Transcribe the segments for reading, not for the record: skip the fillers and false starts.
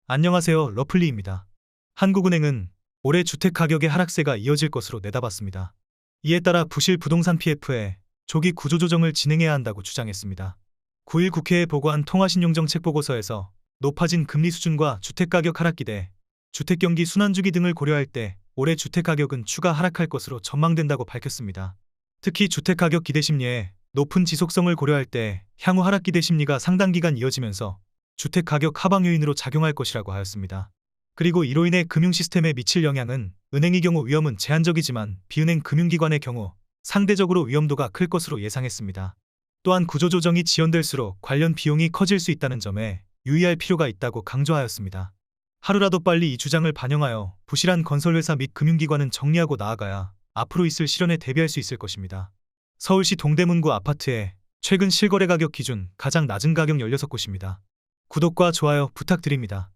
안녕하세요. 러플리입니다. 한국은행은 올해 주택가격의 하락세가 이어질 것으로 내다봤습니다. 이에 따라 부실 부동산 PF에 조기 구조조정을 진행해야 한다고 주장했습니다. 9일 국회에 보고한 통화신용정책 보고서에서 높아진 금리 수준과 주택가격 하락 기대, 주택경기 순환주기 등을 고려할 때 올해 주택가격은 추가 하락할 것으로 전망된다고 밝혔습니다. 특히 주택가격 기대 심리에 높은 지속성을 고려할 때 향후 하락 기대 심리가 상당 기간 이어지면서 주택가격 하방 요인으로 작용할 것이라고 하였습니다. 그리고 이로 인해 금융 시스템에 미칠 영향은 은행의 경우 위험은 제한적이지만 비은행 금융기관의 경우 상대적으로 위험도가 클 것으로 예상했습니다. 또한 구조조정이 지연될수록 관련 비용이 커질 수 있다는 점에 유의할 필요가 있다고 강조하였습니다. 하루라도 빨리 이 주장을 반영하여 부실한 건설회사 및 금융기관은 정리하고 나아가야 앞으로 있을 실현에 대비할 수 있을 것입니다. 서울시 동대문구 아파트의 최근 실거래 가격 기준 가장 낮은 가격 16곳입니다. 구독과 좋아요 부탁드립니다.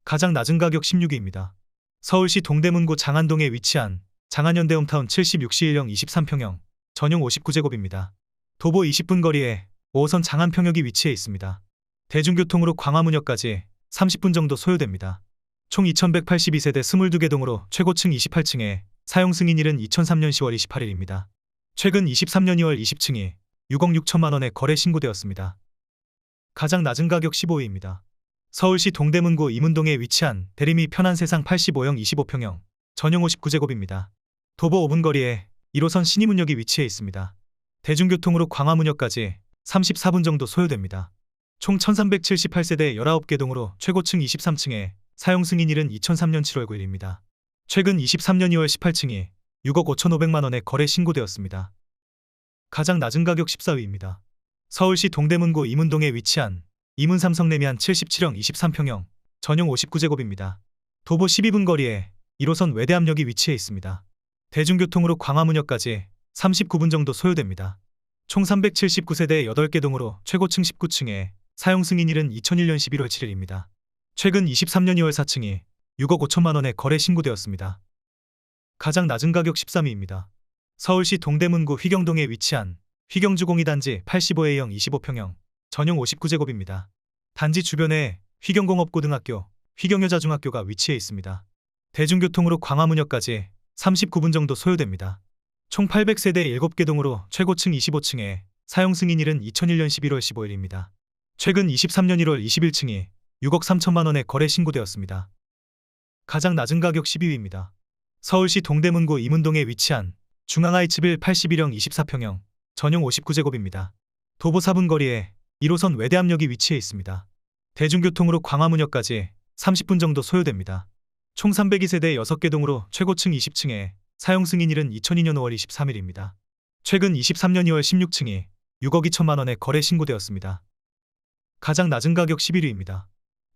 가장 낮은 가격 16위입니다. 서울시 동대문구 장안동에 위치한 장안현대홈타운 76시일형 23평형, 전용 59제곱입니다. 도보 20분 거리에 5호선 장안평역이 위치해 있습니다. 대중교통으로 광화문역까지 30분 정도 소요됩니다. 총 2182세대 22개 동으로 최고층 28층에 사용 승인일은 2003년 10월 28일입니다. 최근 23년 2월 20층이 6억 6천만 원에 거래 신고되었습니다. 가장 낮은 가격 15위입니다. 서울시 동대문구 이문동에 위치한 대리미 편안세상 85형 25평형, 전용 59제곱입니다. 도보 5분 거리에 1호선 신이문역이 위치해 있습니다. 대중교통으로 광화문역까지 34분 정도 소요됩니다. 총 1378세대 19개 동으로 최고층 23층에 사용 승인일은 2003년 7월 9일입니다. 최근 23년 2월 18층이 6억 5,500만 원에 거래 신고되었습니다. 가장 낮은 가격 14위입니다. 서울시 동대문구 이문동에 위치한 이문삼성레미안 77형 23평형, 전용 59제곱입니다. 도보 12분 거리에 1호선 외대암역이 위치해 있습니다. 대중교통으로 광화문역까지 39분 정도 소요됩니다. 총 379세대 8개 동으로 최고층 19층에 사용 승인일은 2001년 11월 7일입니다. 최근 23년 2월 4층이 6억 5천만 원에 거래 신고되었습니다. 가장 낮은 가격 13위입니다. 서울시 동대문구 휘경동에 위치한 휘경주공이단지 85A형 25평형, 전용 59제곱입니다. 단지 주변에 휘경공업고등학교, 휘경여자중학교가 위치해 있습니다. 대중교통으로 광화문역까지 39분 정도 소요됩니다. 총 800세대 7개 동으로 최고층 25층에 사용 승인일은 2001년 11월 15일입니다. 최근 23년 1월 21층이 6억 3천만 원에 거래 신고되었습니다. 가장 낮은 가격 12위입니다. 서울시 동대문구 이문동에 위치한 중앙하이츠빌 81형 24평형, 전용 59제곱입니다. 도보 4분 거리에 1호선 외대암역이 위치해 있습니다. 대중교통으로 광화문역까지 30분 정도 소요됩니다. 총 302세대 6개 동으로 최고층 20층에 사용 승인일은 2002년 5월 23일입니다. 최근 23년 2월 16층이 6억 2천만 원에 거래 신고되었습니다. 가장 낮은 가격 11위입니다.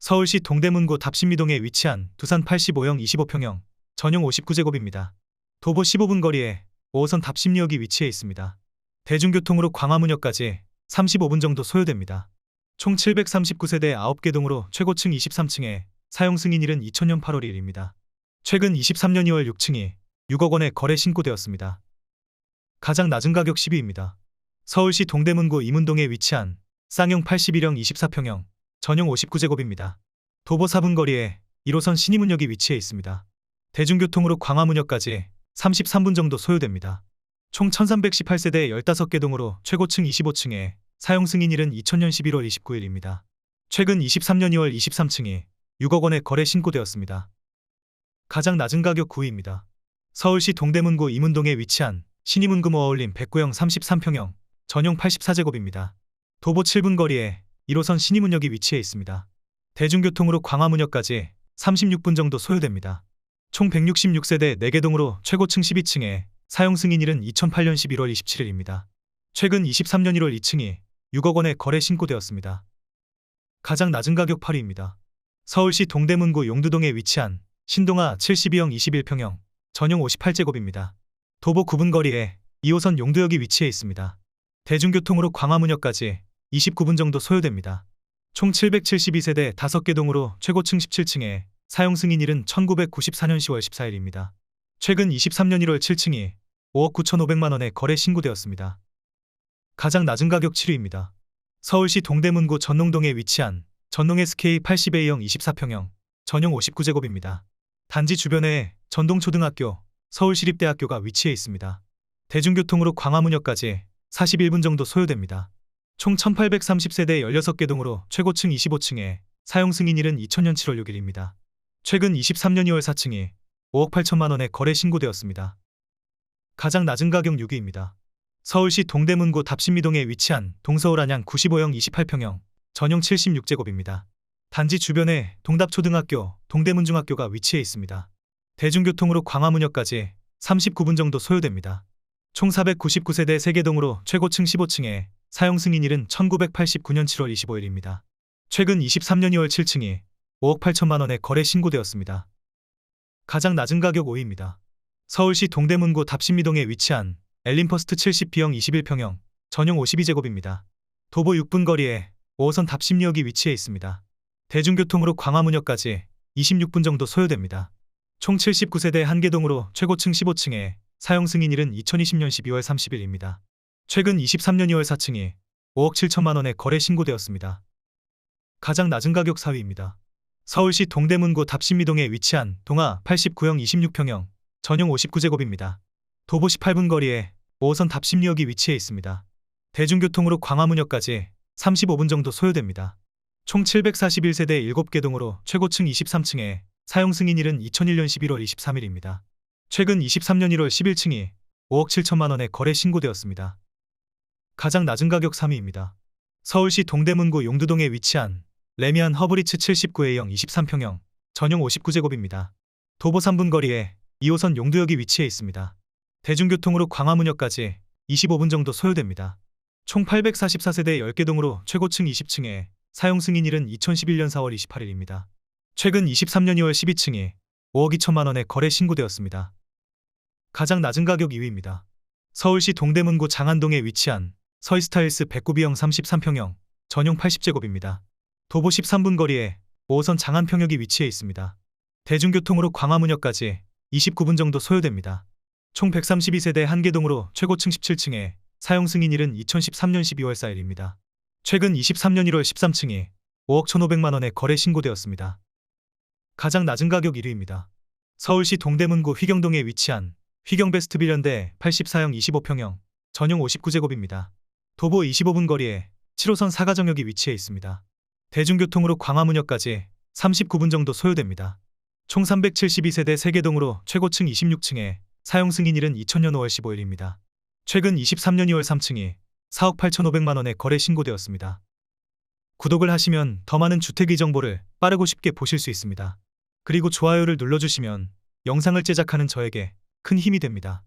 서울시 동대문구 답신미동에 위치한 두산 85형 25평형, 전용 59제곱입니다. 도보 15분 거리에 5호선 답신리역이 위치해 있습니다. 대중교통으로 광화문역까지 35분 정도 소요됩니다. 총 739세대 9개 동으로 최고층 23층에 사용 승인일은 2000년 8월 1일입니다. 최근 23년 2월 6층이 6억 원에 거래 신고되었습니다. 가장 낮은 가격 10위입니다. 서울시 동대문구 이문동에 위치한 쌍용 81형 24평형, 전용 59제곱입니다. 도보 4분 거리에 1호선 신이문역이 위치해 있습니다. 대중교통으로 광화문역까지 33분 정도 소요됩니다. 총 1318세대 15개 동으로 최고층 25층에 사용 승인일은 2000년 11월 29일입니다. 최근 23년 2월 23층이 6억 원에 거래 신고되었습니다. 가장 낮은 가격 9위입니다. 서울시 동대문구 이문동에 위치한 신이문금 어울림 109형 33평형, 전용 84제곱입니다. 도보 7분 거리에 1호선 신이문역이 위치해 있습니다. 대중교통으로 광화문역까지 36분 정도 소요됩니다. 총 166세대 4개 동으로 최고층 12층에 사용 승인일은 2008년 11월 27일입니다. 최근 23년 1월 2층이 6억 원에 거래 신고되었습니다. 가장 낮은 가격 8위입니다. 서울시 동대문구 용두동에 위치한 신동아 72형 21평형, 전용 58제곱입니다. 도보 9분 거리에 2호선 용두역이 위치해 있습니다. 대중교통으로 광화문역까지 29분 정도 소요됩니다. 총 772세대 5개 동으로 최고층 17층에 사용 승인일은 1994년 10월 14일입니다. 최근 23년 1월 7층이 5억 9,500만 원에 거래 신고되었습니다. 가장 낮은 가격 7위입니다. 서울시 동대문구 전농동에 위치한 전농 SK 80A형 24평형, 전용 59제곱입니다. 단지 주변에 전동초등학교, 서울시립대학교가 위치해 있습니다. 대중교통으로 광화문역까지 41분 정도 소요됩니다. 총 1830세대 16개 동으로 최고층 25층에 사용 승인일은 2000년 7월 6일입니다. 최근 23년 2월 4층이 5억 8천만 원에 거래 신고되었습니다. 가장 낮은 가격 6위입니다. 서울시 동대문구 답신미동에 위치한 동서울 안양 95형 28평형 전용 76제곱입니다. 단지 주변에 동답초등학교, 동대문중학교가 위치해 있습니다. 대중교통으로 광화문역까지 39분 정도 소요됩니다. 총 499세대 3개 동으로 최고층 15층에 사용 승인일은 1989년 7월 25일입니다. 최근 23년 2월 7층이 5억 8천만 원에 거래 신고되었습니다. 가장 낮은 가격 5위입니다. 서울시 동대문구 답신미동에 위치한 엘린퍼스트 70B형 21평형 전용 52제곱입니다. 도보 6분 거리에 5호선 답심리역이 위치해 있습니다. 대중교통으로 광화문역까지 26분 정도 소요됩니다. 총 79세대 1개 동으로 최고층 15층에 사용 승인일은 2020년 12월 30일입니다. 최근 23년 2월 4층이 5억 7천만 원에 거래 신고되었습니다. 가장 낮은 가격 4위입니다. 서울시 동대문구 답신미동에 위치한 동아 89형 26평형 전용 59제곱입니다. 도보 18분 거리에 5호선 답심리역이 위치해 있습니다. 대중교통으로 광화문역까지 35분 정도 소요됩니다. 총 741세대 7개 동으로 최고층 23층에 사용 승인일은 2001년 11월 23일입니다. 최근 23년 1월 11층이 5억 7천만 원에 거래 신고되었습니다. 가장 낮은 가격 3위입니다. 서울시 동대문구 용두동에 위치한 레미안 허브리츠 79A형 23평형 전용 59제곱입니다. 도보 3분 거리에 2호선 용두역이 위치해 있습니다. 대중교통으로 광화문역까지 25분 정도 소요됩니다. 총 844세대 10개 동으로 최고층 20층에 사용 승인일은 2011년 4월 28일입니다. 최근 23년 2월 12층이 5억 2천만 원에 거래 신고되었습니다. 가장 낮은 가격 2위입니다. 서울시 동대문구 장안동에 위치한 서이스타일스 109B형 33평형 전용 80제곱입니다. 도보 13분 거리에 5호선 장안평역이 위치해 있습니다. 대중교통으로 광화문역까지 29분 정도 소요됩니다. 총 132세대 1개 동으로 최고층 17층에 사용 승인일은 2013년 12월 4일입니다. 최근 23년 1월 13층이 5억 1,500만 원에 거래 신고되었습니다. 가장 낮은 가격 1위입니다. 서울시 동대문구 휘경동에 위치한 휘경베스트 빌런대 84형 25평형 전용 59제곱입니다. 도보 25분 거리에 7호선 사가정역이 위치해 있습니다. 대중교통으로 광화문역까지 39분 정도 소요됩니다. 총 372세대 3개 동으로 최고층 26층에 사용 승인일은 2000년 5월 15일입니다. 최근 23년 2월 3층이 4억 8,500만 원에 거래 신고되었습니다. 구독을 하시면 더 많은 주택의 정보를 빠르고 쉽게 보실 수 있습니다. 그리고 좋아요를 눌러주시면 영상을 제작하는 저에게 큰 힘이 됩니다.